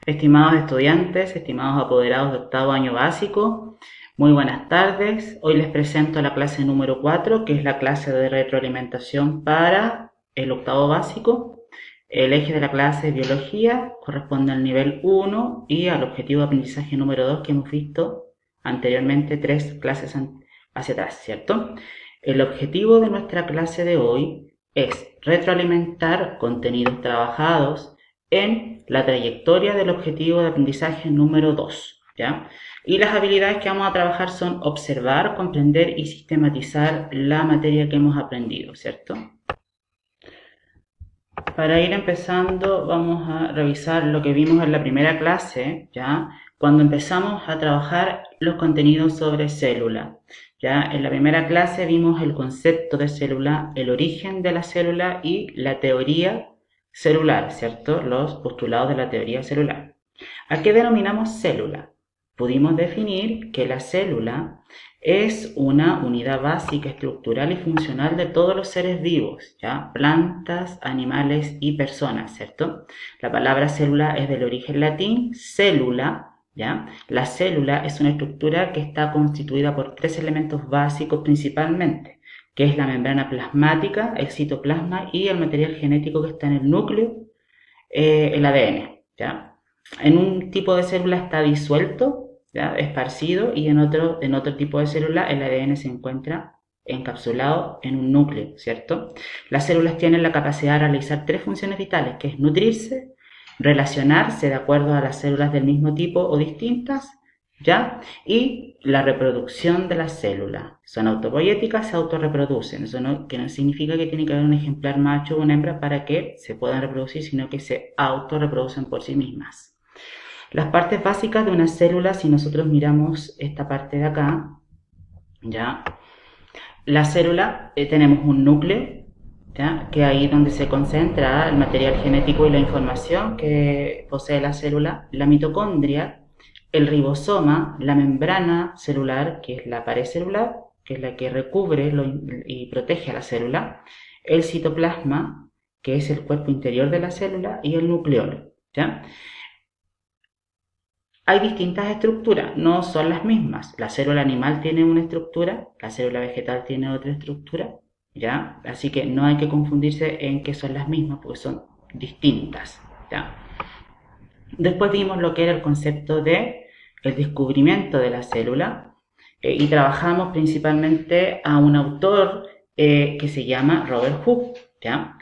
Estimados estudiantes, estimados apoderados de octavo año básico, muy buenas tardes. Hoy les presento la clase número 4, que es la clase de retroalimentación para el octavo básico. El eje de la clase es biología, corresponde al nivel 1 y al objetivo de aprendizaje número 2 que hemos visto anteriormente 3 clases hacia atrás, ¿cierto? El objetivo de nuestra clase de hoy es retroalimentar contenidos trabajados en la trayectoria del objetivo de aprendizaje número 2, ¿ya? Y las habilidades que vamos a trabajar son observar, comprender y sistematizar la materia que hemos aprendido, ¿cierto? Para ir empezando, vamos a revisar lo que vimos en la primera clase, ¿ya? Cuando empezamos a trabajar los contenidos sobre célula. ¿Ya? En la primera clase vimos el concepto de célula, el origen de la célula y la teoría celular, ¿cierto? Los postulados de la teoría celular. ¿A qué denominamos célula? Pudimos definir que la célula es una unidad básica, estructural y funcional de todos los seres vivos, ¿ya? Plantas, animales y personas, ¿cierto? La palabra célula es del origen latín, célula, ¿ya? La célula es una estructura que está constituida por 3 elementos básicos principalmente, que es la membrana plasmática, el citoplasma y el material genético que está en el núcleo, el ADN, ¿ya? En un tipo de célula está disuelto, ¿ya? Esparcido, y en otro tipo de célula el ADN se encuentra encapsulado en un núcleo, ¿cierto? Las células tienen la capacidad de realizar 3 funciones vitales, que es nutrirse, relacionarse de acuerdo a las células del mismo tipo o distintas, ¿ya? Y la reproducción de las células. Son autopoyéticas, se autorreproducen. Eso que no significa que tiene que haber un ejemplar macho o una hembra para que se puedan reproducir, sino que se autorreproducen por sí mismas. Las partes básicas de una célula, si nosotros miramos esta parte de acá, ¿ya? La célula, tenemos un núcleo, ¿ya? Que ahí es donde se concentra el material genético y la información que posee la célula, la mitocondria, el ribosoma, la membrana celular, que es la pared celular, que es la que recubre y protege a la célula, el citoplasma, que es el cuerpo interior de la célula, y el nucleolo, ¿ya? Hay distintas estructuras, no son las mismas. La célula animal tiene una estructura, la célula vegetal tiene otra estructura, ¿ya? Así que no hay que confundirse en que son las mismas, porque son distintas, ¿ya? Después vimos lo que era el concepto de el descubrimiento de la célula, y trabajamos principalmente a un autor que se llama Robert Hooke, ¿ya?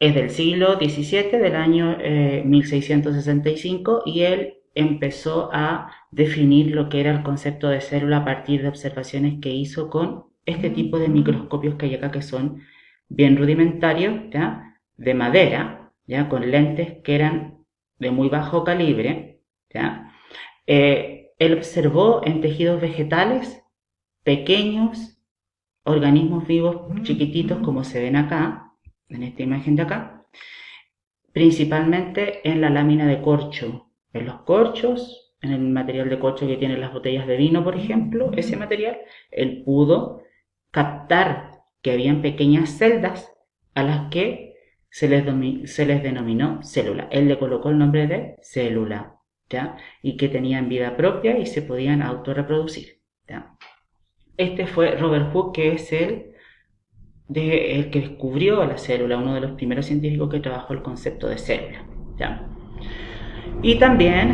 Es del siglo XVII, del año 1665, y él empezó a definir lo que era el concepto de célula a partir de observaciones que hizo con este tipo de microscopios que hay acá, que son bien rudimentarios, ¿ya? De madera, ¿ya? Con lentes que eran de muy bajo calibre, ¿ya? Él observó en tejidos vegetales pequeños organismos vivos chiquititos, como se ven acá, en esta imagen de acá, principalmente en la lámina de corcho, en los corchos, en el material de corcho que tienen las botellas de vino, por ejemplo, ese material, él pudo captar que habían pequeñas celdas a las que se les denominó célula. Él le colocó el nombre de célula, ¿ya? Y que tenían vida propia y se podían autorreproducir, ¿ya? Este fue Robert Hooke, que es el que descubrió la célula, uno de los primeros científicos que trabajó el concepto de célula, ¿ya? Y también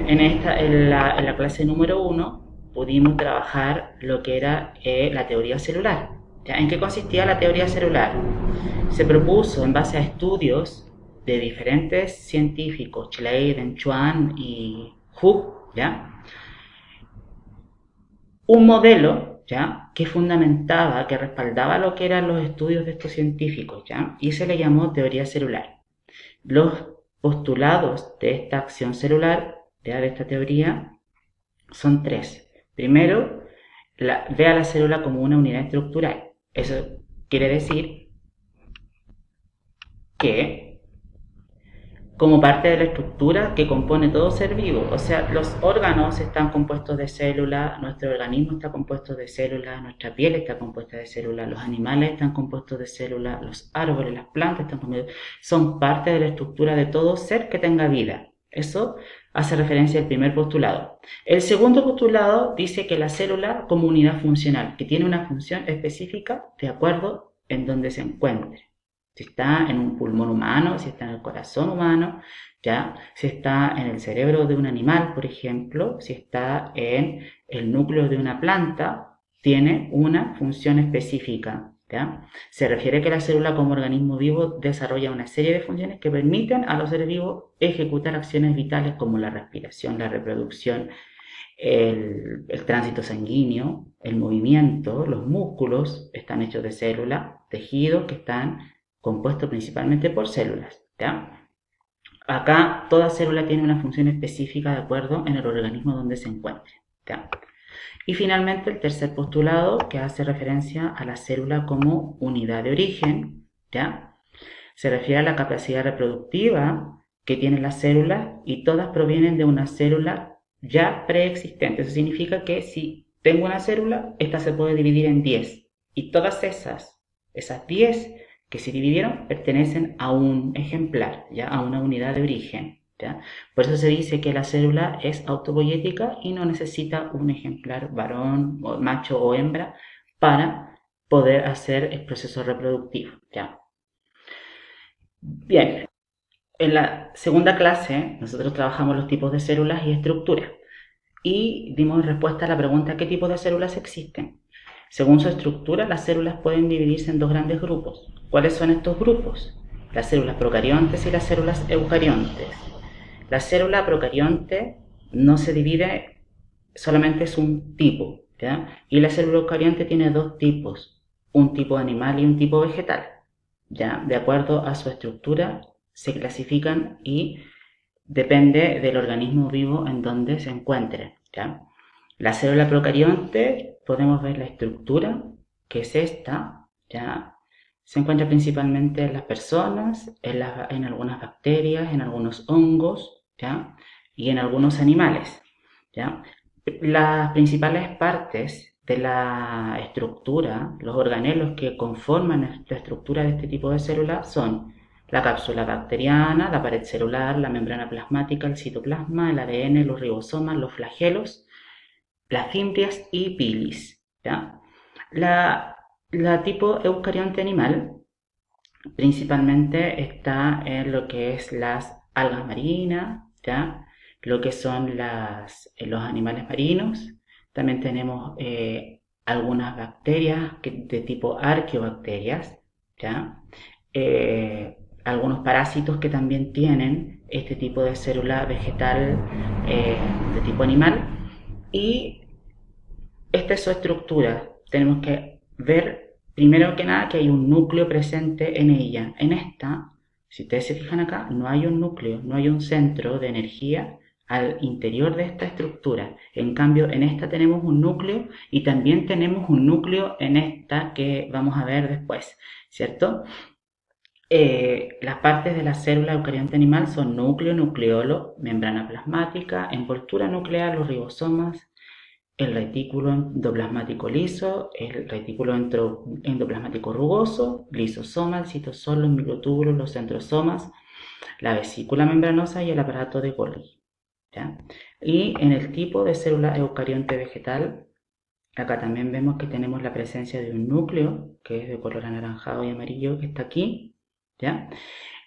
en la clase número 1 pudimos trabajar lo que era la teoría celular, ¿ya? ¿En qué consistía la teoría celular? Se propuso, en base a estudios de diferentes científicos, Schleiden, Schwann y Hooke, ¿ya? Un modelo, ¿ya? Que fundamentaba, que respaldaba lo que eran los estudios de estos científicos, ¿ya? Y se le llamó teoría celular. Los postulados de esta acción celular, ¿ya? De esta teoría, son 3. Primero, ve a la célula como una unidad estructural. Eso quiere decir que como parte de la estructura que compone todo ser vivo. O sea, los órganos están compuestos de células, nuestro organismo está compuesto de células, nuestra piel está compuesta de células, los animales están compuestos de células, los árboles, las plantas son parte de la estructura de todo ser que tenga vida, Eso hace referencia al primer postulado. El segundo postulado dice que la célula como unidad funcional, que tiene una función específica de acuerdo en donde se encuentre. Si está en un pulmón humano, si está en el corazón humano, ¿ya? Si está en el cerebro de un animal, por ejemplo, si está en el núcleo de una planta, tiene una función específica, ¿ya? Se refiere que la célula como organismo vivo desarrolla una serie de funciones que permiten a los seres vivos ejecutar acciones vitales como la respiración, la reproducción, el tránsito sanguíneo, el movimiento. Los músculos están hechos de células, tejidos que están compuestos principalmente por células, ¿ya? Acá toda célula tiene una función específica de acuerdo en el organismo donde se encuentre, ¿ya? Y finalmente el tercer postulado, que hace referencia a la célula como unidad de origen, ¿ya? Se refiere a la capacidad reproductiva que tienen las células y todas provienen de una célula ya preexistente. Eso significa que si tengo una célula, esta se puede dividir en 10 y todas esas 10 que se dividieron pertenecen a un ejemplar, ¿ya? A una unidad de origen. ¿Ya? Por eso se dice que la célula es autopoyética y no necesita un ejemplar varón, o macho o hembra para poder hacer el proceso reproductivo. ¿Ya? Bien, en la segunda clase nosotros trabajamos los tipos de células y estructuras y dimos respuesta a la pregunta ¿qué tipos de células existen? Según su estructura, las células pueden dividirse en dos grandes grupos. ¿Cuáles son estos grupos? Las células procariontes y las células eucariontes. La célula procarionte no se divide, solamente es un tipo, ¿ya? Y la célula eucarionte tiene dos tipos, un tipo animal y un tipo vegetal, ¿ya? De acuerdo a su estructura se clasifican y depende del organismo vivo en donde se encuentre, ¿ya? La célula procarionte, podemos ver la estructura, que es esta, ¿ya? Se encuentra principalmente en las personas, en algunas bacterias, en algunos hongos, ¿ya? Y en algunos animales, ¿ya? Las principales partes de la estructura, los organelos que conforman la estructura de este tipo de células son la cápsula bacteriana, la pared celular, la membrana plasmática, el citoplasma, el ADN, los ribosomas, los flagelos, las fimbrias y bilis, ¿ya? La tipo eucarionte animal principalmente está en lo que es las algas marinas, ¿ya? Lo que son los animales marinos. También tenemos algunas bacterias de tipo arqueobacterias, ¿ya? Algunos parásitos que también tienen este tipo de célula vegetal de tipo animal. Y esta es su estructura. Tenemos que ver, primero que nada, que hay un núcleo presente en ella. En esta, si ustedes se fijan acá, no hay un núcleo, no hay un centro de energía al interior de esta estructura. En cambio, en esta tenemos un núcleo y también tenemos un núcleo en esta que vamos a ver después, ¿cierto? Las partes de la célula eucarionte animal son núcleo, nucleolo, membrana plasmática, envoltura nuclear, los ribosomas, el retículo endoplasmático liso, el retículo endoplasmático rugoso, lisosoma, el citosol, los microtúbulos, los centrosomas, la vesícula membranosa y el aparato de Golgi, ¿ya? Y en el tipo de célula eucarionte vegetal, acá también vemos que tenemos la presencia de un núcleo, que es de color anaranjado y amarillo, que está aquí, ¿ya?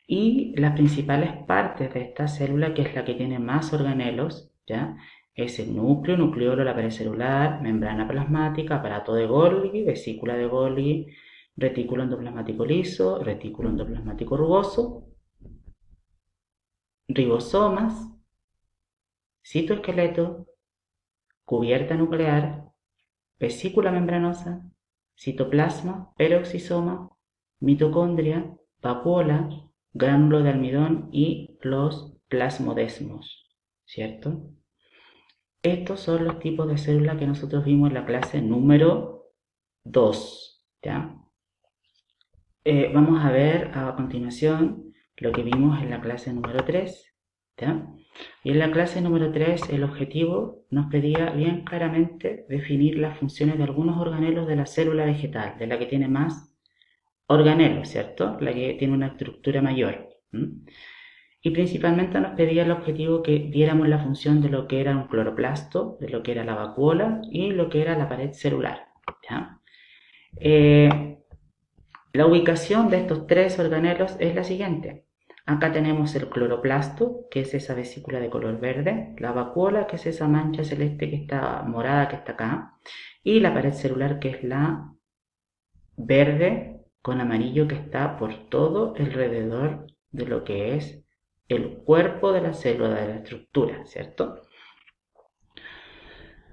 Y las principales partes de esta célula, que es la que tiene más organelos, ¿ya? Es el núcleo, nucleolo, la pared celular, membrana plasmática, aparato de Golgi, vesícula de Golgi, retículo endoplasmático liso, retículo endoplasmático rugoso, ribosomas, citoesqueleto, cubierta nuclear, vesícula membranosa, citoplasma, peroxisoma, mitocondria, vacuola, gránulo de almidón y los plasmodesmos, ¿cierto? Estos son los tipos de células que nosotros vimos en la clase número 2, ¿ya? Vamos a ver a continuación lo que vimos en la clase número 3, ¿ya? Y en la clase número 3 el objetivo nos pedía bien claramente definir las funciones de algunos organelos de la célula vegetal, de la que tiene más organelos, ¿cierto? La que tiene una estructura mayor. y principalmente nos pedía el objetivo que diéramos la función de lo que era un cloroplasto, de lo que era la vacuola y lo que era la pared celular. ¿Ya? La ubicación de estos tres organelos es la siguiente. Acá tenemos el cloroplasto, que es esa vesícula de color verde, la vacuola, que es esa mancha celeste que está morada que está acá, y la pared celular, que es la verde con amarillo que está por todo alrededor de lo que es el cuerpo de la célula, de la estructura, ¿cierto?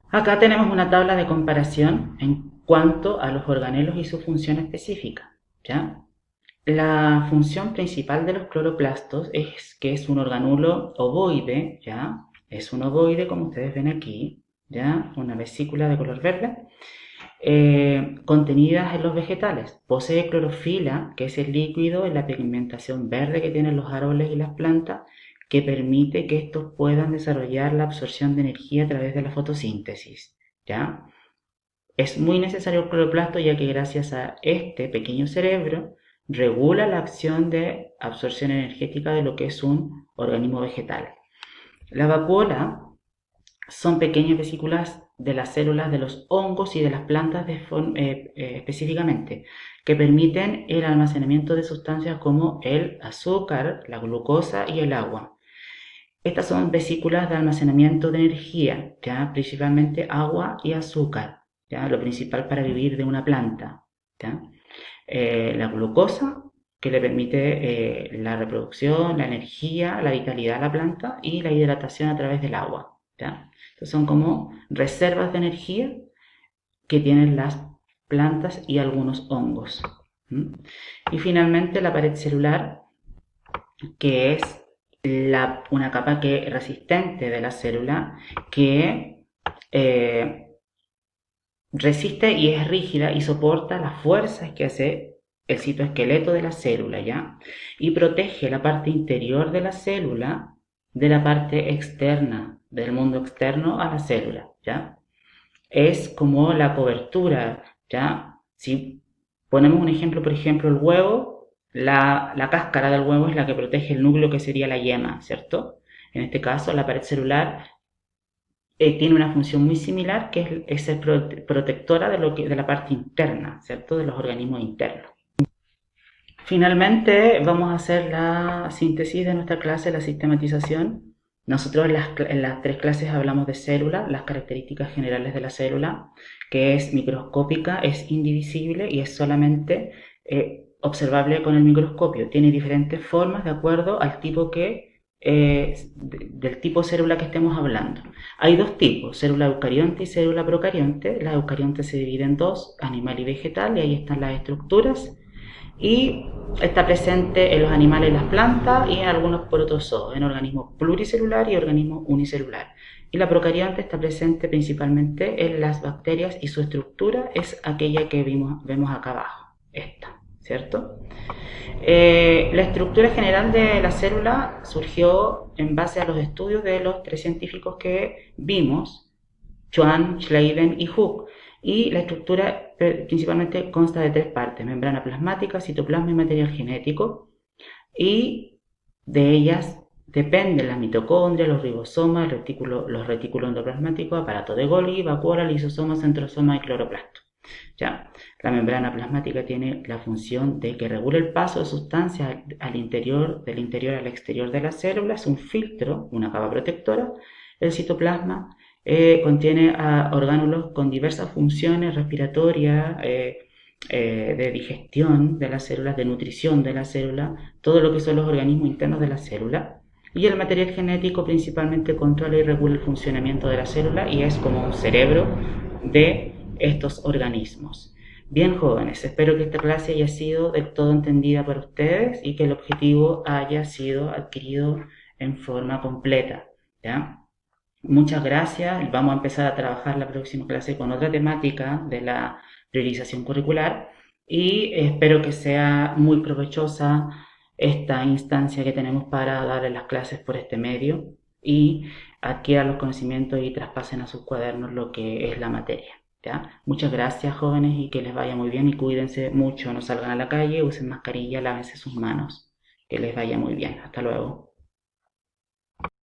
Acá tenemos una tabla de comparación en cuanto a los organelos y su función específica, ¿ya? La función principal de los cloroplastos es que es un organulo ovoide, ¿ya? Es un ovoide, como ustedes ven aquí, ¿ya? Una vesícula de color verde, contenidas en los vegetales. Posee clorofila, que es el líquido en la pigmentación verde que tienen los árboles y las plantas, que permite que estos puedan desarrollar la absorción de energía a través de la fotosíntesis, ¿ya? Es muy necesario el cloroplasto, ya que gracias a este pequeño cerebro regula la acción de absorción energética de lo que es un organismo vegetal. La vacuola son pequeñas vesículas de las células de los hongos y de las plantas específicamente, que permiten el almacenamiento de sustancias como el azúcar, la glucosa y el agua. Estas son vesículas de almacenamiento de energía, ¿ya? Principalmente agua y azúcar, ¿ya? Lo principal para vivir de una planta, ¿ya? La glucosa, que le permite la reproducción, la energía, la vitalidad a la planta, y la hidratación a través del agua, ¿ya? Entonces son como reservas de energía que tienen las plantas y algunos hongos. Y finalmente la pared celular, que es una capa resistente de la célula que resiste y es rígida y soporta las fuerzas que hace el citoesqueleto de la célula, ¿ya? Y protege la parte interior de la célula de la parte externa, del mundo externo a la célula, ¿ya? Es como la cobertura, ¿ya? Si ponemos un ejemplo, por ejemplo, el huevo, la cáscara del huevo es la que protege el núcleo, que sería la yema, ¿cierto? En este caso, la pared celular tiene una función muy similar, que es ser protectora de la parte interna, ¿cierto? De los organismos internos. Finalmente, vamos a hacer la síntesis de nuestra clase, la sistematización. Nosotros en las tres clases hablamos de célula, las características generales de la célula, que es microscópica, es indivisible y es solamente observable con el microscopio. Tiene diferentes formas de acuerdo al tipo del tipo célula que estemos hablando. Hay dos tipos, célula eucarionte y célula procarionte. La eucarionte se divide en dos, animal y vegetal, y ahí están las estructuras. Y está presente en los animales y las plantas y en algunos protozoos, en organismos pluricelulares y organismos unicelulares. Y la procarionte está presente principalmente en las bacterias y su estructura es aquella que vemos acá abajo, esta, ¿cierto? La estructura general de la célula surgió en base a los estudios de los tres científicos que vimos, Schwann, Schleiden y Hooke. Y la estructura principalmente consta de tres partes: membrana plasmática, citoplasma y material genético. Y de ellas dependen las mitocondrias, los ribosomas, los retículos endoplasmáticos, aparato de Golgi, vacuola, lisosoma, centrosoma y cloroplasto. ¿Ya? La membrana plasmática tiene la función de que regula el paso de sustancias del interior al exterior de la célula, es un filtro, una capa protectora. El citoplasma contiene orgánulos con diversas funciones respiratorias, de digestión de las células, de nutrición de la célula, todo lo que son los organismos internos de la célula. Y el material genético principalmente controla y regula el funcionamiento de la célula y es como un cerebro de estos organismos. Bien, jóvenes, espero que esta clase haya sido del todo entendida por ustedes y que el objetivo haya sido adquirido en forma completa, ¿ya? Muchas gracias. Vamos a empezar a trabajar la próxima clase con otra temática de la priorización curricular y espero que sea muy provechosa esta instancia que tenemos para darle las clases por este medio y adquieran los conocimientos y traspasen a sus cuadernos lo que es la materia, ¿ya? Muchas gracias, jóvenes, y que les vaya muy bien y cuídense mucho, no salgan a la calle, usen mascarilla, lávense sus manos, que les vaya muy bien. Hasta luego.